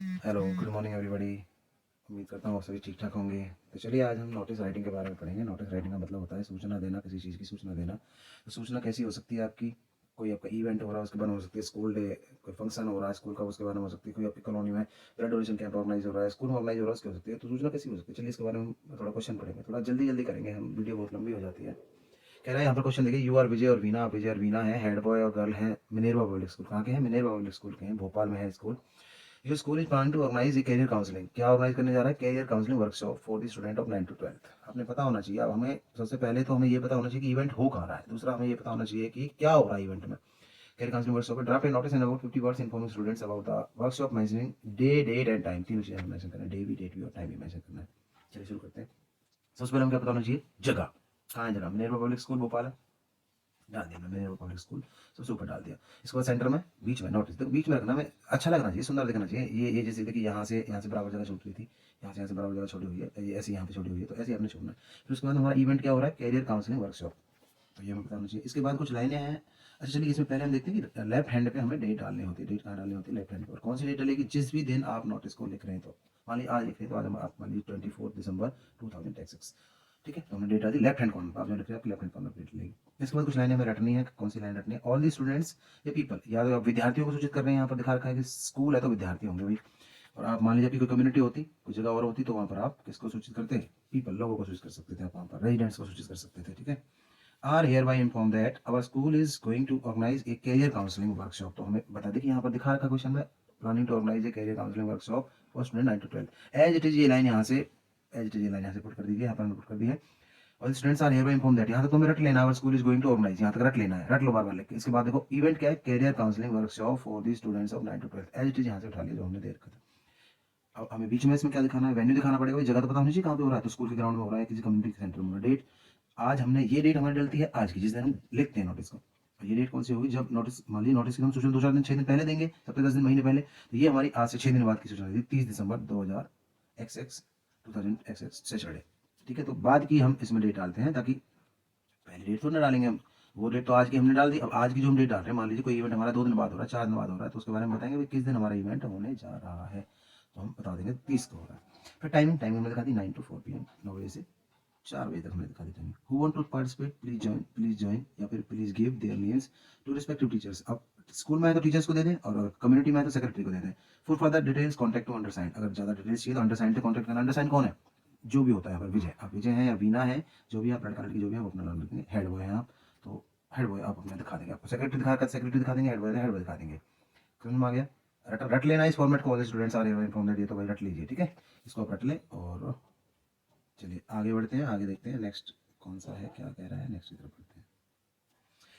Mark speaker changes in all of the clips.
Speaker 1: Hello, good morning everybody. उम्मीद करता हूँ आप सभी ठीक ठाक होंगे। तो चलिए आज हम नोटिस राइटिंग के बारे में पढ़ेंगे। नोटिस राइटिंग का मतलब होता है सूचना देना, किसी चीज़ की सूचना देना। तो सूचना कैसी हो सकती है आपकी? कोई आपका इवेंट हो रहा है उसके बारे में हो सकती है, स्कूल डे, कोई फंक्शन हो रहा है स्कूल का उसके बारे में हो सकती है, कोई आपकी कॉलोनी में ब्लड डोनेशन कैंप ऑर्गेनाइज हो रहा है, स्कूल में ऑर्गेनाइज हो रहा है उसकी हो सकती है। तो सूचना कैसी हो सकती है, चलिए इसके बारे में हम थोड़ा क्वेश्चन पढ़ेंगे, थोड़ा जल्दी जल्दी करेंगे, हम वीडियो बहुत लंबी हो जाती है। कह रहा है यहाँ पर क्वेश्चन देखिए, यू आर विजय और वीना, विजय और वीना है, हेड बॉय और गर्ल है मिनेरवा पब्लिक स्कूल। कहाँ के हैं? मिनेरवा पब्लिक स्कूल के हैं, भोपाल में है school. Your school is plan to organise a career counselling. क्या ऑर्गेनाइज करने जा रहा है? Career counselling workshop for the student of 9 to 12। आपने पता होना चाहिए। अब हमें सबसे पहले तो हमें ये पता होना चाहिए कि इवेंट हो कहाँ रहा है, दूसरा हमें ये पता होना चाहिए कि क्या हो रहा है इवेंट में। Career counselling workshop draft a notice in about 50 words informing students about the workshop, mentioning day, date and time. तीनों चीजें मेंशन करना है, डे भी, डेट भी और टाइम भी मेंशन करना है। चलिए शुरू करते हैं। सबसे पहले हमें क्या पता होना चाहिए? जगह। कहाँ है जगह? मिनेरवा पब्लिक स्कूल भोपाल है, डाल दिया मैंने मिनेरवा पब्लिक स्कूल, सबसे ऊपर डाल दिया। इसके बाद सेंटर में, बीच में नोटिस, देखो बीच में रखना, हमें अच्छा लगना चाहिए, सुंदर दिखना चाहिए। ये जैसे देखिए यहाँ से बराबर जगह छोटी हुई थी, यहाँ से बराबर जगह छोटी हुई है, ये ऐसे यहाँ पे छोटी हुई है, तो ऐसे ही आपने छोड़ना है। फिर उसके बाद हमारा इवेंट क्या हो रहा है? Career counselling workshop. तो ये हमें पता होना चाहिए। इसके बाद कुछ लाइनें हैं। अच्छा चलिए, इसमें पहले हम देखते हैं कि लेफ्ट हैंड पे हमें डेट डालनी होती है। डेट कहाँ डालनी होती है? लेफ्ट हैंड पे। और कौन सी डेट डलेगी? जिस भी दिन आप नोटिस को लिख रहे हैं। तो मान लीजिए आज लिख रहे हैं, तो आज हम आप मान लीजिए 24 दिसंबर 2026, ठीक है। तो हमने डेट डाल दी लेफ्ट हैंड कॉर्नर पर। आप जो लिख रहे हैं आपके लेफ्ट हैंड कॉर्नर पर डेट लगेगी। इसके बाद कुछ लाइनें हमें रटनी है। कौन सी लाइन रटनी है? ऑल दी स्टूडेंट्स या पीपल, या तो आप विद्यार्थियों को सूचित कर रहे हैं, यहाँ पर दिखा रखा है कि स्कूल है तो विद्यार्थी होंगे भाई। और आप मान लीजिए आपकी कोई कम्युनिटी होती, कोई जगह और होती, तो वहाँ पर आप किसको सूचित करते? पीपल, लोगों को सूचित कर सकते थे आप, वहाँ पर रेजिडेंट्स को सूचित कर सकते थे, ठीक है। Are hereby informed that our school is going to organize a career counseling workshop। तो हमें बता दें कि यहाँ पर दिखा रखा क्वेश्चन में, planning to organise a career counselling workshop for student 9 to 12। As it is, ये लाइन यहाँ से, एज इट इज ये लाइन यहाँ से पुट कर दीजिए, यहाँ पर हमने पुट कर दी है। और students are hereby informed that, यहाँ तक तो हमें रट लेना है, our school is going to organize, यहाँ तक रट लेना है, रट लो बार बार लेके। इसके बाद देखो इवेंट क्या है? Career counselling workshop for the students of 9 to 12। As it is यहाँ से उठा लिया जो हमने दे रखा था। अब हमें बीच में इसमें क्या दिखाना है? वेन्यू दिखाना पड़ेगा भाई, जगह तो पता होनी चाहिए कहाँ पे हो रहा है। तो स्कूल के ग्राउंड में हो रहा है, किसी कम्युनिटी सेंटर में। डेट, आज हमने ये डेट हमारी डलती है आज की, जिस दिन हम लिखते हैं नोटिस को। ये डेट कौन सी होगी? जब नोटिस, मान लीजिए नोटिस की हम सूचना 2-4 दिन 6 दिन पहले देंगे, तब तक 10 दिन महीने पहले। तो ये हमारी आज से 6 दिन बाद की सूचना थी, 30 दिसंबर 2000 सैटरडे, ठीक है। तो बाद की हम इसमें डेट डालते हैं, ताकि पहली डेट तो ना डालेंगे हम, वो डेट तो आज की हमने डाल दी। अब आज की जो हम डेट डाल रहे हैं, मान लीजिए कोई इवेंट हमारा 2 दिन बाद हो रहा है, 4 दिन बाद हो रहा है, तो उसके बारे में बताएंगे भाई किस दिन हमारा इवेंट होने जा रहा है। तो हम बता देंगे 30 को हो रहा है। फिर टाइमिंग, हमने दिखा दी 9 to 4 PM, 9 बजे से 4 बजे तक हमने दिखा दी timing. Who want to participate please join, या फिर please give their names to respective teachers. अब स्कूल में है तो टीचर्स को दे दें, और कम्युनिटी में है तो सेक्रेटरी को दे दें। For further details contact to undersigned. अगर ज़्यादा डिटेल्स चाहिए तो अंडरसाइंड से कॉन्टैक्ट करना। अंडरसाइंड कौन है? जो भी होता है, यहाँ पर विजय, आप विजय हैं या वीना है, जो भी आप, लड़का लड़की जो भी है, वो अपना नाम लिखेंगे। हेड बॉय हैं आप, तो हेड बॉय आप अपना दिखा देंगे। आपको सेक्रेटरी दिखा कर सेक्रेटरी दिखा देंगे, हेड बॉय दिखा देंगे। समझ में आ गया? रट रट लेना इस फॉर्मेट को, ऑल स्टूडेंट्स आर इन्फॉर्म्ड, ये तो भाई रट लीजिए, ठीक है। इसको आप रट लें। और चलिए आगे बढ़ते हैं, आगे देखते हैं नेक्स्ट कौन सा है, क्या कह रहा है। नेक्स्ट की तरफ बढ़ते हैं।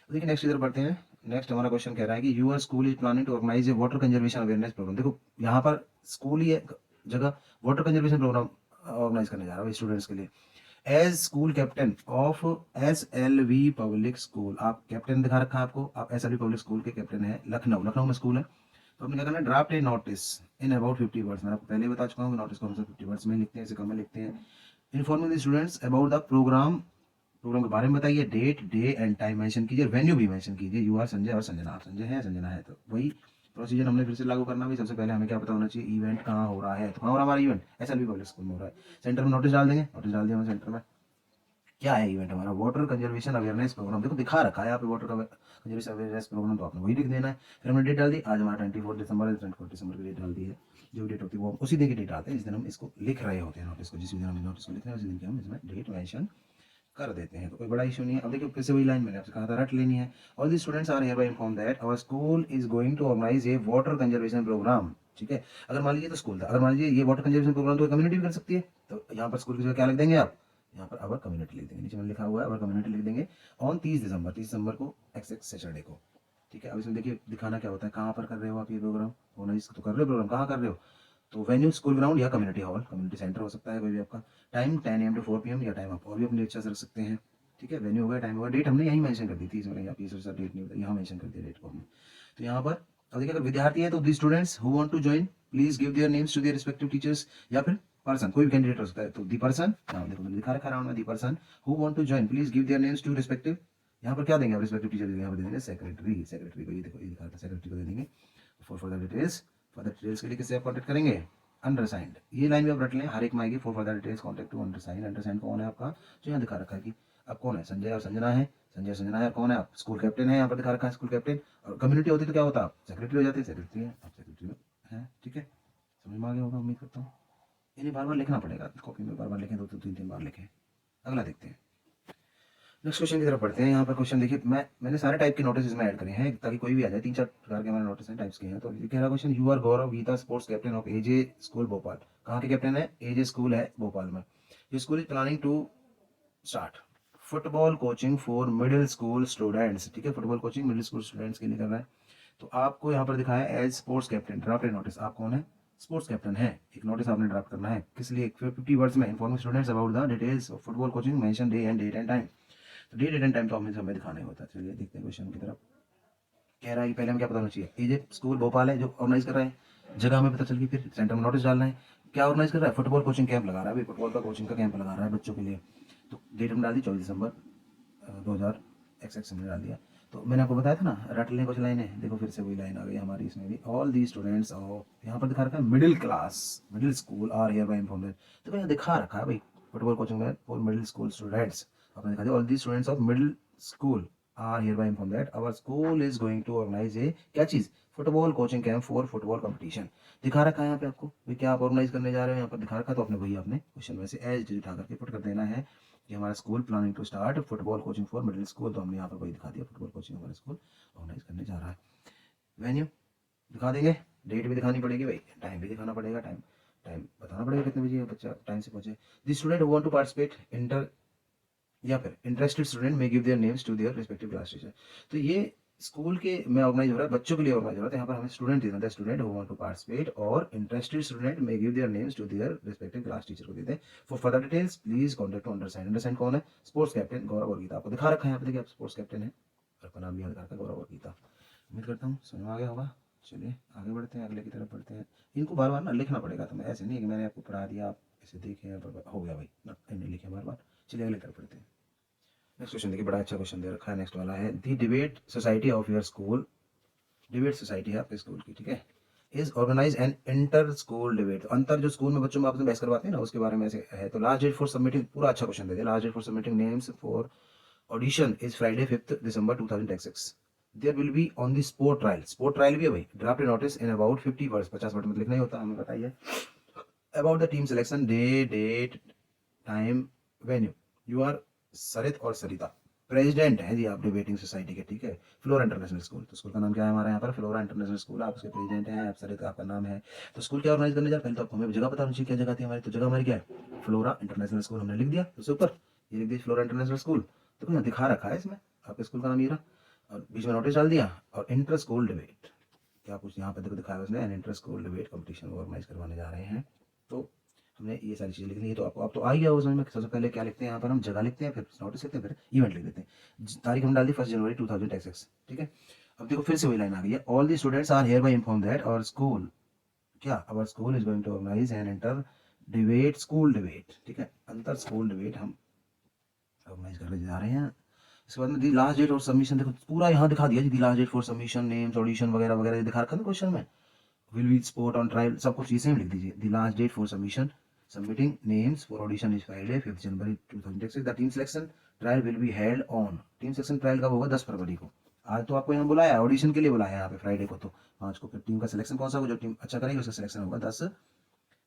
Speaker 1: तो देखिए नेक्स्ट की तरफ बढ़ते हैं। नेक्स्ट हमारा क्वेश्चन कह रहा है कि your school is planning to organise a water conservation awareness programme. देखो यहाँ पर स्कूल ही है जगह, वाटर कंजर्वेशन प्रोग्राम ऑर्गेनाइज करने जा रहा है स्टूडेंट्स के लिए। As school captain of SLV public school, आप कैप्टन दिखा रखा है आपको, आप SLV पब्लिक स्कूल के कैप्टन है। लखनऊ में स्कूल है। तो आपने क्या करना है? Draft a notice in about 50 words. मैं आपको पहले ही बता चुका हूँ कि नोटिस को हम 50 वर्ड्स में लिखते हैं, इसे कम में लिखते हैं। Informing the students about the programme, programme के बारे में बताइए, date, day and time mention कीजिए, वेन्यू भी मेंशन कीजिए। यू आर संजय और संजना, आप संजय है, संजना है, तो वही प्रोसीजर हमने फिर से लागू करना भी। सबसे पहले हमें क्या पता होना चाहिए? इवेंट कहाँ हो रहा है। तो कहाँ हो रहा है हमारा इवेंट? SLV पब्लिक स्कूल में हो रहा है। सेंटर में नोटिस डाल देंगे, नोटिस डाल दिया हमने सेंटर में। क्या है इवेंट हमारा? Water conservation awareness programme. देखो दिखा रखा है यहाँ पे वाटर कंजर्वेशन अवेयरनेस प्रोग्राम, तो आपने वही लिख देना है। फिर हमने डेट डाल दी, आज हमारा 24 दिसंबर है, 24 दिसंबर की डेट डाल दी है। जो डेट होती है वो हम उसी दिन की डेट डालते हैं, जिस दिन हम इसको लिख रहे होते हैं नोटिस को। जिस दिन हम नोटिस को लिख रहे हैं उसी दिन की हम इसमें डेट मेंशन कर देते हैं, तो कोई बड़ा इशू नहीं है। अब देखिए फिर से वही लाइन मैंने आपसे कहा था रट लेनी है। All the students are hereby inform that our school is going to organise a water conservation programme, ठीक है। अगर मान लीजिए तो स्कूल था, अगर मान लीजिए ये वाटर कंजर्वेशन प्रोग्राम तो कम्युनिटी भी कर सकती है, तो यहाँ पर स्कूल की जगह क्या लिख देंगे आप? यहाँ पर अवर कम्युनिटी लिख देंगे, नीचे में लिखा हुआ है अवर कम्युनिटी लिख देंगे। ऑन 30 दिसंबर को XX सैटरडे को, ठीक है। अब इसमें देखिए दिखाना क्या होता है, कहाँ पर कर रहे हो आप ये प्रोग्राम? ऑर्गेनाइज तो कर रहे हो प्रोग्राम, कहाँ कर रहे हो? तो वेन्यू स्कूल ग्राउंड या कम्युनिटी हॉल, कम्युनिटी सेंटर हो सकता है कोई भी आपका। टाइम 10 AM to 4 PM, या टाइम आप और भी अपनी इच्छा से रख सकते हैं, ठीक है। वेन्यू होगा, टाइम होगा, डेट हमने यहीं मेंशन कर दी थी, इसमें आप ये सब डेट नहीं बताई, यहाँ मेंशन कर दिया डेट को हमने। तो यहाँ पर अब देखिए, अगर विद्यार्थी है तो the students who want to join please give their names to their respective teachers, या फिर पर्सन, कोई भी कैंडिडेट हो सकता है। तो दी पर्सन, नाम देखो मैंने दिखा रखा राउंड में, the person who want to join please give their names to respective, यहाँ पर क्या देंगे आप? रिस्पेक्टिव टीचर यहाँ पर दे देंगे सेक्रेटरी, सेक्रेटरी को, ये देखो ये दिखा रखा, सेक्रेटरी को दे देंगे। For further details further details के लिए किससे आप कॉन्टेक्ट करेंगे? अंडरसाइंड। ये लाइन भी आप रट लें, हर एक में आएगी। For further details contact to undersigned. Undersigned कौन है आपका? जो यहाँ दिखा रखा है कि आप कौन है, संजय और संजना है। संजय और संजना है, कौन है आप? स्कूल कैप्टन है, यहाँ पर दिखा रखा है स्कूल कैप्टन। और कम्युनिटी होती तो क्या होता, आप सेक्रेटरी हो जाते, सेक्रेटरी है आप, सेक्रेटरी हैं, ठीक है। समझ में आ गया होगा उम्मीद करता हूँ। इन्हें बार बार लिखना पड़ेगा, कॉपी में बार बार लिखें, 2-3 बार लिखें। अगला देखते हैं, नेक्स्ट क्वेश्चन की तरफ पढ़ते हैं। यहाँ पर क्वेश्चन देखिए, मैंने सारे टाइप के नोटिस इसमें ऐड करे हैं ताकि कोई भी आ जाए। 3-4 प्रकार के हमारे नोटिस हैं, टाइप्स के हैं। तो ये कह रहा question, you are Gaurav Geeta sports captain of AJ school Bhopal. कहाँ के कैप्टन है? एजे स्कूल है भोपाल में। ये school is planning to start football coaching for middle school students, ठीक है। Football coaching middle school students के लिए कर रहा है। तो आपको यहाँ पर दिखाया है as sports captain, draft a notice. आप कौन है? स्पोर्ट्स कैप्टन है। एक नोटिस आपने ड्राफ्ट करना है, किस लिए? 50 वर्ड्स में informing students about the details of football coaching, mention day and date and time. तो डेट एंड टाइम तो हमें दिखाना ही होता है। चलिए देखते हैं क्वेश्चन की तरफ। कह रहा है कि पहले हमें क्या पता होना चाहिए? एजे स्कूल भोपाल है जो ऑर्गेनाइज कर रहा है, जगह हमें पता चल गई। फिर सेंटर में नोटिस डालना है, क्या ऑर्गेनाइज कर रहा है? फुटबॉल कोचिंग कैंप लगा रहा है, फुटबॉल का कोचिंग का कैंप लगा रहा है बच्चों के लिए। तो डेट हमने डाल दी 24 दिसंबर 2000 हमने डाल दिया। तो मैंने आपको बताया था ना, रट लें कुछ लाइनें। देखो फिर से वही लाइन आ गई हमारी इसमें भी। ऑल दी स्टूडेंट्स ऑफ, यहाँ पर दिखा रखा है middle class middle school are hereby informed. तो यहाँ दिखा रखा है भाई फुटबॉल कोचिंग में फॉर मिडिल स्कूल स्टूडेंट्स। आपने दिखा दिया all the students of middle school are hereby informed that our school is going to organise a क्या चीज़? Football coaching camp for football competition. दिखा रखा है यहाँ पे आपको भाई, क्या आप ऑर्गेनाइज करने जा रहे हो, यहाँ पर दिखा रखा है। तो आपने वही आपने क्वेश्चन में से एज उठा करके पुट कर देना है कि हमारा school planning to start football coaching for middle school. तो हमने यहाँ पर वही दिखा दिया, फुटबॉल कोचिंग हमारा स्कूल ऑर्गेनाइज करने जा रहा है। वेन्यू दिखा देंगे, डेट भी दिखानी पड़ेगी भाई, टाइम भी दिखाना पड़ेगा। टाइम टाइम बताना पड़ेगा कितने बजे बच्चा टाइम से पहुंचे। The student who want to participate inter या फिर इंटरेस्टेड स्टूडेंट में give their names to their respective class teacher. तो ये स्कूल के में ऑर्गेनाइज हो रहा है, बच्चों के लिए ऑर्गेनाइज हो रहा है। तो यहाँ पर हमें स्टूडेंट देना है, student who want to participate और इंटरेस्टेड स्टूडेंट में give their names to their respective class teacher को देते हैं। For further details please contact to undersigned. Undersigned कौन है? स्पोर्ट्स कैप्टन गौरव और गीता। आपको दिखा रखा है यहाँ पे, देखिए आप स्पोर्ट्स कैप्टन है, आपका नाम भी यहाँ दिखा रखा है गौरव और गीता। उम्मीद करता हूँ समझ में आ गया होगा। चलिए आगे बढ़ते हैं, अगले की तरफ बढ़ते हैं। इनको बार बार ना लिखना पड़ेगा, तो मैं ऐसे नहीं कि मैंने आपको पढ़ा दिया आप इसे देखें हो गया भाई ना, नहीं लिखे बार बार। चलिए अगले तरफ बढ़ते हैं। नेक्स्ट क्वेश्चन देखिए, बड़ा अच्छा क्वेश्चन दे रखा है। नेक्स्ट वाला है, the debate society of your school, debate society है आपके स्कूल की, ठीक है, is organise an inter school debate. अंतर जो स्कूल में बच्चों में आपस में बहस करवाते हैं ना, उसके बारे में ऐसे है। तो लास्ट डेट फॉर सबमिटिंग, पूरा अच्छा क्वेश्चन दे दिया। Last date for submitting names for audition is Friday 5 December 2026। There will be on the sport trial, sport trial भी है भाई। Draft notice in about 50 words, 50 word में लिखना ही होता है, हमें बताइए। About the team selection, day date time venue. You are Sarit और सरिता, प्रेसिडेंट है जी आप डिबेटिंग सोसाइटी के, ठीक है। फ्लोरा इंटरनेशनल स्कूल, तो स्कूल का नाम क्या है हमारा यहाँ पर? Flora international school. आप उसके प्रेसिडेंट हैं, आप सरित आपका नाम है। तो स्कूल क्या ऑर्गेनाइज करने जा रहे हैं? पहले तो आपको हमें जगह पता होनी चाहिए, क्या जगह थी हमारी। तो जगह हमारी क्या है? फ्लोरा इंटरनेशनल स्कूल हमने लिख दिया उससे ऊपर, ये लिख दिया फ्लोरा इंटरनेशनल स्कूल। तो यहाँ दिखा रखा है इसमें आपके स्कूल का नाम ये रहा, और बीच में नोटिस डाल दिया। और इंटर स्कूल डिबेट, क्या कुछ यहाँ पे देखो दिखाया उसने, an inter school debate competition organise करवाने जा रहे हैं। तो हमने ये सारी चीज़ें लिख ली है। तो आपको अब तो आ गया समझ में। सबसे पहले क्या लिखते हैं यहाँ पर? हम जगह लिखते हैं, फिर नोटिस लिखते हैं, फिर इवेंट लिख देते हैं। तारीख हम डाल दी 1 जनवरी 2026, ठीक है। अब देखो फिर से वही लाइन आ गई है, all the students are hereby inform that our school, क्या our school is going to organise an inter debate school debate, ठीक है। अंतर स्कूल डिबेट हम ऑर्गेनाइज करने जा रहे हैं। इसके बाद में दी लास्ट डेट और सबमिशन, देखो पूरा यहाँ दिखा दिया जी, the last date for submission names audition वगैरह वगैरह दिखा रखा था क्वेश्चन में। Will be sport on trial, सब कुछ इसे में लिख दीजिए। The last date for submission submitting names for audition is Friday 5 January 2026। The team selection trial will be held on, team selection trial कब होगा? 10 फरवरी को। आज तो आपको यहाँ बुलाया ऑडिशन के लिए, बुलाया यहाँ पे फ्राइडे को, तो 5 को। फिर टीम का सिलेक्शन कौन सा होगा? जो टीम अच्छा करेगी उसका सिलेक्शन होगा 10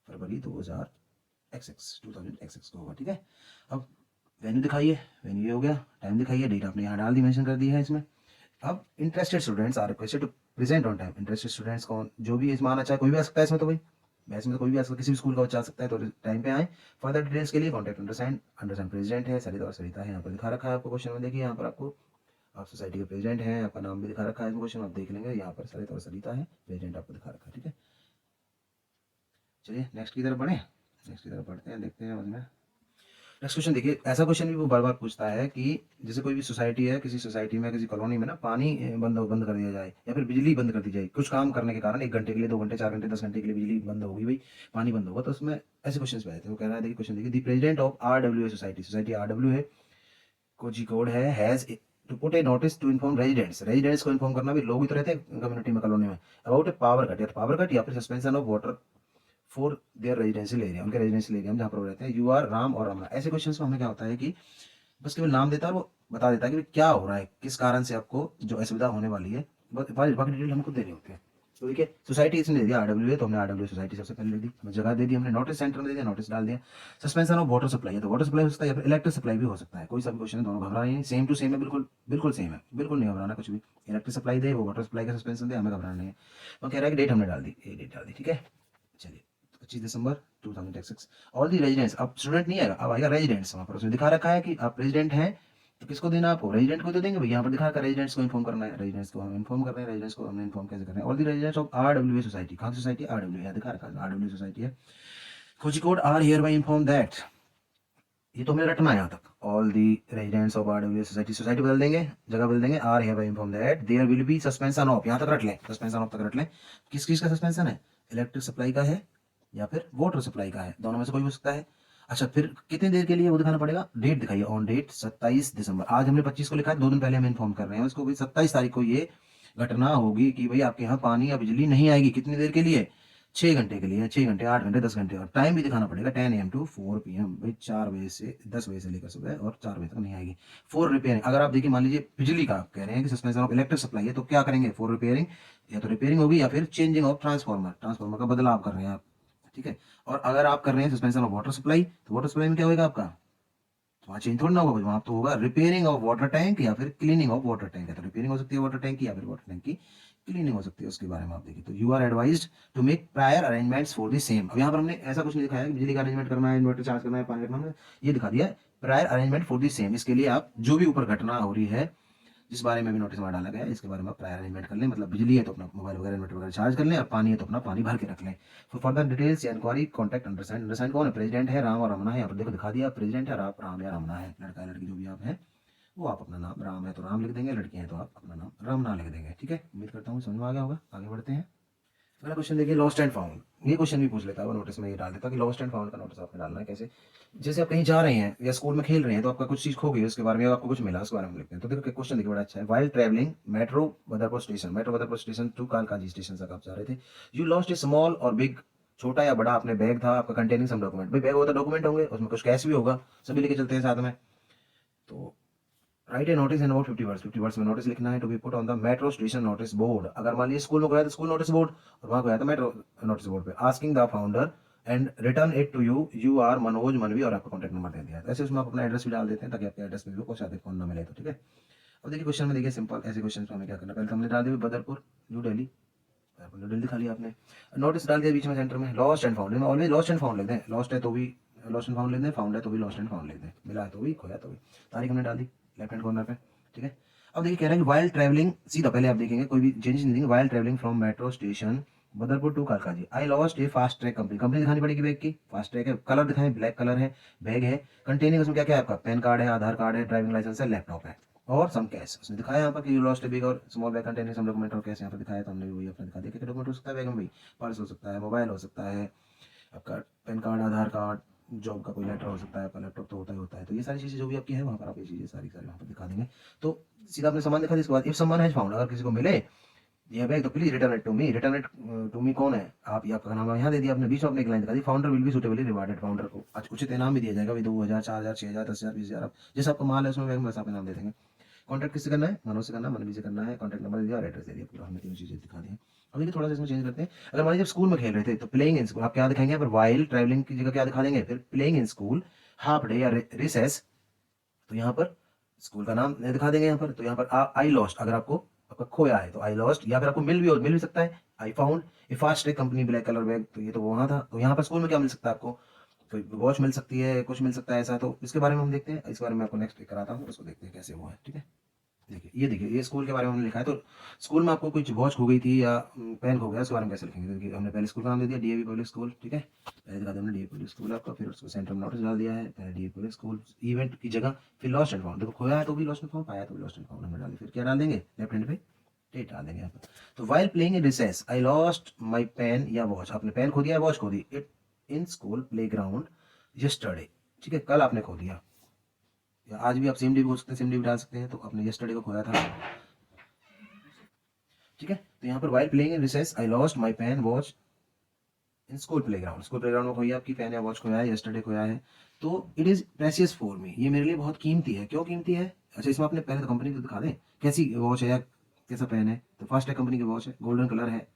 Speaker 1: फरवरी 2026 को होगा, ठीक है। अब वेन्यू दिखाइए, वेन्यू ये हो गया। टाइम दिखाइए, डेट आपने यहाँ डाल दी, मेंशन कर दी है इसमें। अब interested students are requested to present on time. Interested students कौन? जो भी इसमें आना चाहे, कोई भी आ सकता है इसमें, तो भाई बैच में तो कोई भी आ सकता है, किसी भी स्कूल का बच्चा आ सकता है। तो टाइम पे आए। फर्दर डिटेल्स के लिए कॉन्टैक्ट अंडरसाइंड। अंडरसाइंड प्रेसिडेंट है, सरिता और सरिता है, यहाँ पर दिखा रखा है आपको क्वेश्चन में। देखिए यहाँ पर आपको, आप सोसाइटी के प्रेसिडेंट हैं, आपका नाम भी दिखा रखा है क्वेश्चन, आप देख लेंगे। यहाँ पर सरिता और सरिता है, प्रेसिडेंट आपको दिखा रखा है, ठीक है। चलिए नेक्स्ट की तरफ बढ़े, नेक्स्ट की तरफ बढ़ते हैं, देखते हैं उसमें। नेक्स्ट क्वेश्चन देखिए, ऐसा क्वेश्चन भी वो बार बार पूछता है कि जैसे कोई भी सोसाइटी है, किसी सोसाइटी में किसी कॉलोनी में ना पानी बंद कर दिया जाए, या फिर बिजली बंद कर दी जाए कुछ काम करने के कारण, 1 घंटे के लिए, 2 घंटे, 4 घंटे, 10 घंटे के लिए बिजली बंद होगी भाई, पानी बंद होगा। तो उसमें ऐसे क्वेश्चन पे आए थे। वो कह रहा है, देखिए क्वेश्चन देखिए, the president of RWA society, society RW है, कोजी कोड है, has to put a notice to inform residents, residents को इन्फॉर्म करना भी, लोग भी तो रहते हैं कम्युनिटी में, कॉलोनी में, अबाउट ए पावर कट, या तो पावर कट या फिर suspension of water for their residential area, उनके रेजिडेंशियल एरिया में जहाँ पर वो रहते हैं। यू आर राम और रमना, ऐसे क्वेश्चन में हमें क्या होता है कि बस केवल नाम देता है और वो बता देता है कि भाई क्या हो रहा है, किस कारण से आपको जो असुविधा होने वाली है, बाकी डिटेल हमको देनी होती है। तो देखिए सोसाइटी इसने दे दिया आरडब्ल्यू, तो हमने आरडब्ल्यू सोसाइटी सबसे पहले ले दी, हमें जगह दे दी हमने, नोटिस सेंटर में दे दिया, नोटिस डाल दिया। सस्पेंशन ऑफ वाटर सप्लाई है, तो वाटर सप्लाई हो सकता है या फिर इलेक्ट्रिक सप्लाई भी हो सकता है, कोई सा भी क्वेश्चन है, दोनों घबरा नहीं, सेम टू सेम है, बिल्कुल बिल्कुल सेम है, बिल्कुल नहीं घबराना कुछ भी। इलेक्ट्रिक सप्लाई दे, वो वाटर सप्लाई का सस्पेंशन दे, हमें घबराना नहीं है। वो कह रहा है कि डेट हमने डाल दी, ये डेट डाल दी, ठीक है। चलिए 25 दिसंबर 2006, ऑल दी रेजिडेंट्स, अब स्टूडेंट नहीं आएगा, अब आएगा रेजिडेंट्स। वहाँ पर उसमें दिखा रखा है कि आप रेजिडेंट हैं, तो किसको देना आपको, रेजिडेंट को तो देंगे भाई, यहाँ पर दिखा रखा है रेजिडेंट्स को इन्फॉर्म करना है, रेजिडेंट्स को हम इन्फॉर्म कर रहे हैं, रेजिडेंट्स को हमने इन्फॉर्म कैसे कर रहे हैं, all the residents of RW society, कहाँ सोसाइटी, आरडब्ल्यू, यहाँ दिखा रखा है आरडब्ल्यू सोसाइटी है। Kozhikode are hereby inform that, ये तो हमें रटना है यहाँ तक, all the residents of RW society, society बदल देंगे, जगह बदल देंगे, are hereby inform that there will be suspension of, यहाँ तक रट लें, सस्पेंशन ऑफ तक रट लें। किस चीज का सस्पेंशन है, इलेक्ट्रिक सप्लाई का है या फिर वाटर सप्लाई का है, दोनों में से कोई हो सकता है। अच्छा फिर कितनी देर के लिए वो दिखाना पड़ेगा, डेट दिखाइए, ऑन डेट 27 दिसंबर, आज हमने 25 को लिखा है, 2 दिन पहले हम इन्फॉर्म कर रहे हैं उसको, भाई 27 तारीख को ये घटना होगी कि भाई आपके यहाँ पानी या बिजली नहीं आएगी, कितनी देर के लिए, 6 घंटे के लिए, 6 घंटे, 8 घंटे, 10 घंटे, और टाइम भी दिखाना पड़ेगा 10 AM टू 4 PM, भाई 4 बजे से 10 बजे से लेकर सुबह और 4 बजे तक नहीं आएगी। फॉर रिपेयरिंग, अगर आप देखिए मान लीजिए बिजली का कह रहे हैं कि सस्पेंशन ऑफ इलेक्ट्रिक सप्लाई है, तो क्या करेंगे, फॉर रिपेयरिंग, या तो रिपेयरिंग होगी या फिर चेंजिंग ऑफ ट्रांसफॉर्मर, ट्रांसफॉर्मर का बदलाव कर रहे हैं आप, ठीक है। और अगर आप कर रहे हैं सस्पेंशन ऑफ वाटर सप्लाई, तो वाटर सप्लाई में क्या होगा आपका, वहाँ चेंज थोड़ा ना होगा, वहाँ तो होगा रिपेयरिंग ऑफ वाटर टैंक या फिर क्लीनिंग ऑफ वाटर टैंक, है तो रिपेयरिंग हो सकती है वाटर टैंक की, या फिर वाटर टैंक की क्लीनिंग हो सकती है, उसके बारे में आप देखिए। तो you are advised to make prior arrangements for the same, अब यहाँ पर हमने ऐसा कुछ नहीं दिखाया कि बिजली का अरेंजमेंट करना है, इन्वर्टर चार्ज करना है, पानी रखना है, ये दिखा दिया है prior arrangement for the same, इसके लिए आप जो भी ऊपर घटना हो रही है जिस बारे में भी नोटिस में डाला गया है, इसके बारे में प्रायर अरेंजमेंट कर लें, मतलब बिजली है तो अपना मोबाइल वगैरह इन्वर्टर वगैरह चार्ज कर लें, और पानी है तो अपना पानी भर के रख लें। फॉर फर्दर डिटेल्स या इंक्वायरी कॉन्टैक्ट अंडरसाइंड, अंडरसाइंड कौन है, प्रेसिडेंट है राम और रमना है, यहाँ पर देखो दिखा दिया, प्रेसिडेंट है राम या रमना है, लड़का है लड़की जो भी आप हैं, वो आप अपना नाम, राम है तो राम लिख देंगे, लड़की है तो आप अपना नाम रमना लिख देंगे, ठीक है। उम्मीद करता हूँ समझ में आ गया होगा, आगे बढ़ते हैं। अगला क्वेश्चन देखिए, लॉस्ट एंड फाउंड, ये क्वेश्चन भी पूछ लेता है वो नोटिस में, ये डाल देता है कि लॉस्ट एंड फाउंड का नोटिस आपने डालना है कैसे, जैसे आप कहीं जा रहे हैं या स्कूल में खेल रहे हैं, तो आपका कुछ चीज खो गई, उसके बारे में आपको कुछ मिला, उसके बारे में लिखते हैं। तो देखो क्वेश्चन देखिए बड़ा अच्छा है, while travelling metro Badarpur station to Kalkaji station तक आप जा रहे थे, यू लॉस्ट ए स्मॉल और बिग, छोटा या बड़ा आपने बैग था आपका, कंटेनिंग सम डॉक्यूमेंट, भाई बैग होता डॉक्यूमेंट होंगे, उसमें कुछ कैश भी होगा, सभी लेके चलते हैं साथ में। तो write a notice in about 50 words, 50 words में नोटिस लिखना है, to be put on the metro station notice board, अगर मान लीजिए स्कूल में गया तो स्कूल नोटिस बोर्ड, और वहां गया तो मेट्रो नोटिस बोर्ड पे, asking the founder and return it to you, you are Manoj Manvi, और आपका कॉन्टैक्ट नंबर दे दिया है, ऐसे उसमें आप अपना एड्रेस भी डाल देते हैं ताकि आपके एड्रेस में भी कुछ आते फोन ना मिले, तो ठीक है। अब देखिए क्वेश्चन में देखिए सिंपल, ऐसे क्वेश्चन में हमें क्या करना, पहले तो हमने डाल दिया बदरपुर न्यू दिल्ली, न्यू दिल्ली दिखा लिया आपने, नोटिस डाल दिया बीच में सेंटर में, lost and found, always lost and found लिख दें, लॉस्ट है तो भी लॉस्ट एंड फाउंड लिख दें, फाउंड है तो भी लॉस्ट एंड फाउंड लिख दें, मिला है तो भी, खोया तो भी, तारीख हमने डाल दी लेफ्ट हैंड कॉर्नर पे, ठीक है। अब देखिए कह रहे हैं कि वाइल ट्रैवलिंग, सीधा पहले आप देखेंगे कोई भी चेंजेस नहीं देंगे, while travelling from metro station Badarpur to Kalkaji, I lost a fast track company, company दिखानी पड़ेगी बैग की, फास्ट ट्रैक है, कलर दिखाएं ब्लैक कलर है, बैग है, कंटेनिंग उसमें क्या क्या है आपका, पैन कार्ड है, आधार कार्ड है, ड्राइविंग लाइसेंस है, लैपटॉप है, और सम कैश, उसने दिखाया यहाँ पर कि यू लॉस्ट ए बिग और small bag containing some document, और कैश यहाँ पर दिखाया, तो हमने भी वही अपने दिखा दिया, क्या डॉक्यूमेंट हो सकता है बैग में भाई, पर्स हो सकता है, मोबाइल हो सकता है, आपका पैन कार्ड, आधार कार्ड, जॉब का कोई लेटर हो सकता है, आपका लैपटॉप तो होता ही होता है, तो ये सारी चीज़ें जो भी आपकी है वहाँ पर आप ये चीज़ें सारी सारी वहाँ पर दिखा देंगे। तो सीधा आपने सामान दिखा दिया, इसके बाद इफ समवन हैज फाउंड, अगर किसी को मिले ये बैग तो please return it to me, return it to me कौन है आप, ये आपका नाम यहाँ दे दिया आपने, बीच में अपने एक लाइन दिखा दी, founder will be suitably rewarded, founder को आज उचित इनाम भी दिया जाएगा, 2000 4000 6000 10,000 20,000, जैसे आपका माल है उसमें बैग में वैसा आप इनाम दे देंगे। कॉन्टैक्ट किससे करना है, मनोज से करना है, मनवी से करना है, कॉन्टैक्ट नंबर दे दिया और एड्रेस दे दिया, पूरा हमने तीनों चीजें दिखा दी। अब देखिए थोड़ा सा इसमें चेंज करते हैं, अगर मान लीजिए जब स्कूल में खेल रहे थे तो प्लेइंग इन स्कूल आप क्या दिखाएंगे, पर वाइल ट्रैवलिंग की जगह क्या दिखा देंगे, फिर playing in school half day या रिसेस, तो यहाँ पर स्कूल का नाम दिखा देंगे, यहाँ पर तो यहाँ पर आई लॉस्ट, अगर आपको आपका खोया है तो आई लॉस्ट, या फिर आपको मिल भी सकता है, I found a fast track company black colour bag, तो ये तो वहां था, तो यहाँ पर स्कूल में क्या मिल सकता है आपको, कोई वॉच मिल सकती है, कुछ मिल सकता है ऐसा, तो इसके बारे में हम देखते हैं, इस बारे में आपको नेक्स्ट कराता हूँ, उसको देखते हैं कैसे वो है, ठीक है। देखिए ये स्कूल के बारे में हमने लिखा है, तो स्कूल में आपको कुछ वॉच खो गई थी या पेन खो गया, उसके बारे में कैसे लिखेंगे, क्योंकि हमने पहले स्कूल का नाम दे दिया डीएवी पब्लिक स्कूल, ठीक है, पहले दिखा दिया हमने डीएवी पब्लिक स्कूल आपका, फिर उसको सेंटर में नोटिस डाल दिया है, पहले डीएवी पब्लिक स्कूल इवेंट की जगह, फिर लॉस्ट एंड फाउंड, देखो खोया है तो भी लॉस्ट एंड फाउंड, पाया तो भी लॉस्ट एंड फाउंड हमने डाल दिया, फिर क्या डाल देंगे लेफ्ट हैंड पे डेट डाल देंगे यहाँ पर। तो while playing in recess I lost my pen या वॉच, आपने पेन खो दिया, वॉच खो दी, it in school playground yesterday, ठीक है, कल आपने खो दिया, या आज भी आप सेम डे भी हो सकते हैं, सेम डे भी डाल सकते हैं। तो आपने येस्टरडे को खोया था, ठीक है। तो यहाँ पर while playing in recess I lost my pen watch in school playground, school playground में खोई आपकी पेन या वॉच खोया है, येस्टरडे खोया है। तो इट इज प्रेशियस फॉर मी, ये मेरे लिए बहुत कीमती है। क्यों कीमती है? अच्छा, इसमें आपने पहले तो कंपनी को दिखा दें कैसी वॉच है या कैसा पेन है। तो फर्स्ट है कंपनी की वॉच है, गोल्डन कलर है,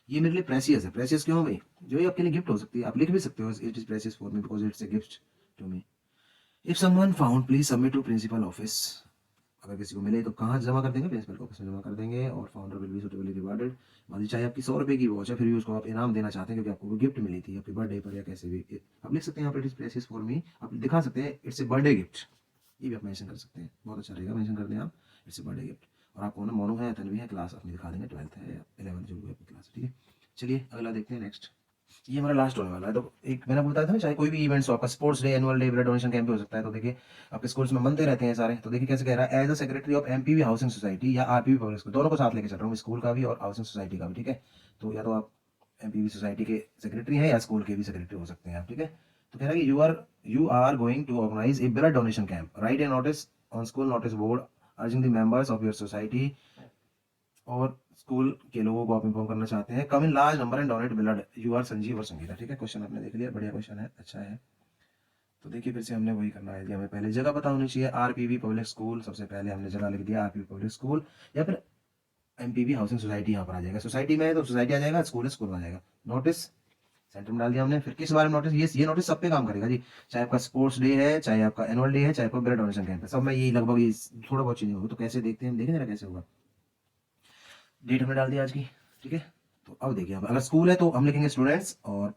Speaker 1: ये मेरे लिए प्रेशियस है। प्रेशियस क्यों भाई? जो ये आपके लिए गिफ्ट हो सकती है, आप लिख भी सकते हो it is precious for me because it's a gift to me. If someone found please submit to principal office, अगर किसी को मिले तो कहाँ जमा कर देंगे? प्रिंसिपल ऑफिस में जमा कर देंगे। और founder will be suitably rewarded. मान लीजिए चाहे आपकी 100 रुपये की वॉच है, फिर भी उसको आप इनाम देना चाहते हैं क्योंकि आपको वो गिफ्ट मिली थी आपके बर्थडे पर या कैसे भी, आप लिख सकते हैं यहाँ पर इट इज प्रेशियस फॉर मी, आप दिखा सकते हैं इट्स ए बर्थडे गिफ्ट, ये भी आप मेंशन कर सकते हैं, बहुत अच्छा रहेगा, मेंशन कर दें आप इट्स ए बर्थडे गिफ्ट। और आपको ना मोनू है, तनवी है, क्लास अपनी दिखा देंगे, 12th है या 11th जो भी आपकी क्लास है, ठीक है। चलिए अगला देखते हैं नेक्स्ट। ये हमारा लास्ट होने वाला है। तो एक मैंने बताया था ना, चाहे कोई भी इवेंट्स हो, आपका sports day, annual day, blood donation camp भी हो सकता है। तो देखिए आपके स्कूल्स में बनते रहते हैं सारे। तो देखिए कैसे कह रहा है, as a secretary of MPV housing society या आरपीवी पब्लिक स्कूल, दोनों को साथ लेके चल रहा हूँ, स्कूल का भी और हाउसिंग सोसाइटी का भी, ठीक है। तो या तो आप एमपीवी सोसाइटी के सेक्रेटरी हैं या स्कूल के भी सेक्रेटरी हो सकते हैं आप, ठीक है। तो कह रहा है कि you are going to organise a blood donation camp, write a notice on school notice board urging the members of your society, और स्कूल के लोगों को आप इन्फॉर्म करना चाहते हैं, come in large number and donate blood, you are Sanjeev और संगीता, ठीक है। क्वेश्चन आपने देख लिया, बढ़िया क्वेश्चन है, अच्छा है। तो देखिए फिर से हमने वही करना है कि हमें पहले जगह पता होनी चाहिए, आरपीवी पब्लिक स्कूल, सबसे पहले हमने जगह लिख दिया आरपीवी पब्लिक स्कूल, या फिर एमपीवी हाउसिंग सोसाइटी यहाँ पर आ जाएगा, सोसाइटी में है तो सोसाइटी आ जाएगा, स्कूल है स्कूल में आ जाएगा। नोटिस सेंटर में डाल दिया हमने। फिर किस बारे में नोटिस, ये नोटिस सब पे काम करेगा जी, चाहे आपका स्पोर्ट्स डे है, चाहे आपका एनुअल डे है, चाहे आपका ब्लड डोनेशन कैंप है, सब में ये लगभग ये थोड़ा बहुत चीजें होगी। तो कैसे देखते हैं हम, देखें जरा कैसे होगा। डेट हमने डाल दिया आज की, ठीक है। तो अब देखिए, अब अगर स्कूल है तो हम लिखेंगे स्टूडेंट्स, और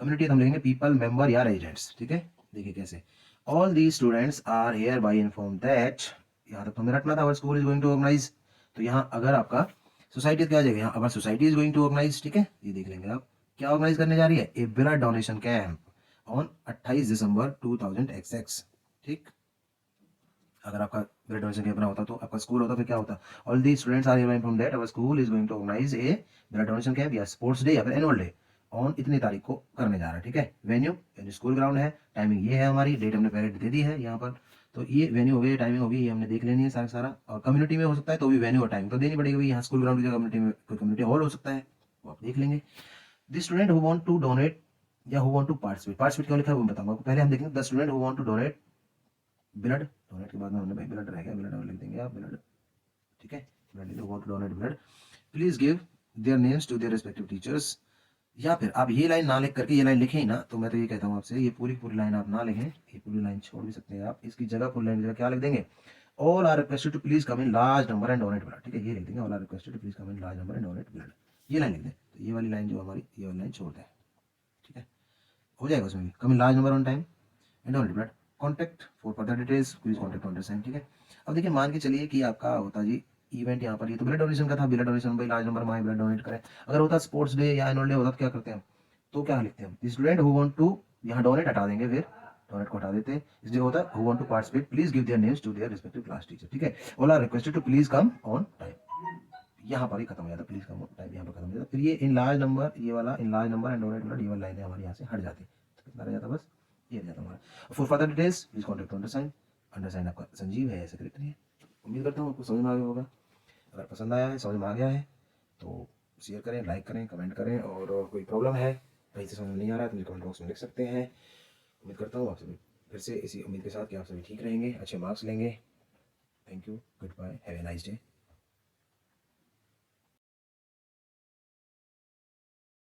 Speaker 1: कम्युनिटी हम लिखेंगे पीपल, मेंबर या रेजिडेंट्स, ठीक है। देखिए कैसे, all the students are hereby inform that, यहाँ तक तो हमें रखना था, our school is going to organise. तो यहाँ अगर आपका सोसाइटी क्या आ जाएगा, यहाँ अगर society is going to organise, ठीक है, ये देख लेंगे आप क्या ऑर्गेनाइज करने जा रही है, ए ब्लड डोनेशन कैंप ऑन 28 दिसंबर 2000 ठीक। अगर आपका ब्लड डोनेशन कैंप ना होता तो आपका स्कूल होता, फिर क्या होता, all the students are here from that, our school is going to organise a blood donation camp या स्पोर्ट्स डे या फिर एनुअल डे ऑन इतनी तारीख को करने जा रहा है, ठीक है। वेन्यू यानी स्कूल ग्राउंड है, टाइमिंग ये है हमारी, डेट हमने पहले दे दी है यहाँ पर। तो ये वेन्यू हो गई, टाइमिंग होगी, ये हमने देख लेनी है सारा सारा। और कम्युनिटी में हो सकता है तो भी वेन्यू और टाइम तो देनी पड़ेगी भाई, यहाँ स्कूल ग्राउंड की जगह कम्युनिटी में कोई कम्युनिटी हॉल हो सकता है, वो आप देख लेंगे। The student who want to donate या who want to participate, participate क्यों लिखा है वो बताऊंगा, पहले हम देखेंगे the student who want to donate blood, donate के बाद में हमने भाई ब्लड रह गया, ब्लड लिख देंगे आप ब्लड, ठीक है। Blood want to donate blood, please give their names to their respective teachers. या फिर आप ये लाइन ना लिख करके ये लाइन लिखें ही ना, तो मैं तो ये कहता हूँ आपसे, ये पूरी पूरी लाइन आप ना लिखें, ये पूरी लाइन छोड़ भी सकते हैं आप, इसकी जगह पूरी लाइन की जगह क्या लिख देंगे, all are requested to please come in large number and donate blood, ठीक है, ये लिख देंगे, all are requested to please come in large number and donate blood, ये लाइन लिख दें। तो ये वाली लाइन जो हमारी, ये वाली लाइन छोड़ दें, ठीक है, हो जाएगा उसमें भी, come in large number on time and donate blood, contact for further details please contact on the same, ठीक है। अब देखिए मान के चलिए कि आपका होता जी इवेंट यहाँ पर, ये तो ब्लड डोनेशन का था, ब्लड डोनेशन भाई लार्ज नंबर में ब्लड डोनेट करें। अगर होता स्पोर्ट्स डे या एनुअल डे होता तो क्या करते हैं हम, तो क्या लिखते हैं हम, स्टूडेंट हु वांट टू, यहाँ डोनेट हटा देंगे, फिर डोनेट को हटा देते हैं, इसलिए होता है who want to participate please give their names to their respective class teacher, ठीक है। All are requested to please come on time, यहाँ पर ही खत्म हो जाता, प्लीज कम ऑन टाइम यहाँ पर खत्म हो जाता। फिर ये इन लार्ज नंबर, ये वाला इन large number and donate blood, ये वाली लाइनें हमारी यहाँ से हट जाती, तो कितना रह जाता, बस ये रह जाता हमारा। For further details please contact undersigned, undersigned आपका संजीव है, सेक्रेटरी है। उम्मीद करता हूँ आपको समझ में आ गया होगा। अगर पसंद आया है, समझ में आ गया है, तो शेयर करें, लाइक करें, कमेंट करें, और कोई प्रॉब्लम है, कहीं से समझ में नहीं आ रहा है तो मुझे कमेंट बॉक्स में लिख सकते हैं। उम्मीद करता हूँ आप सभी फिर से इसी उम्मीद के साथ कि आप सभी ठीक रहेंगे, अच्छे मार्क्स लेंगे। Thank you, goodbye, have a nice day.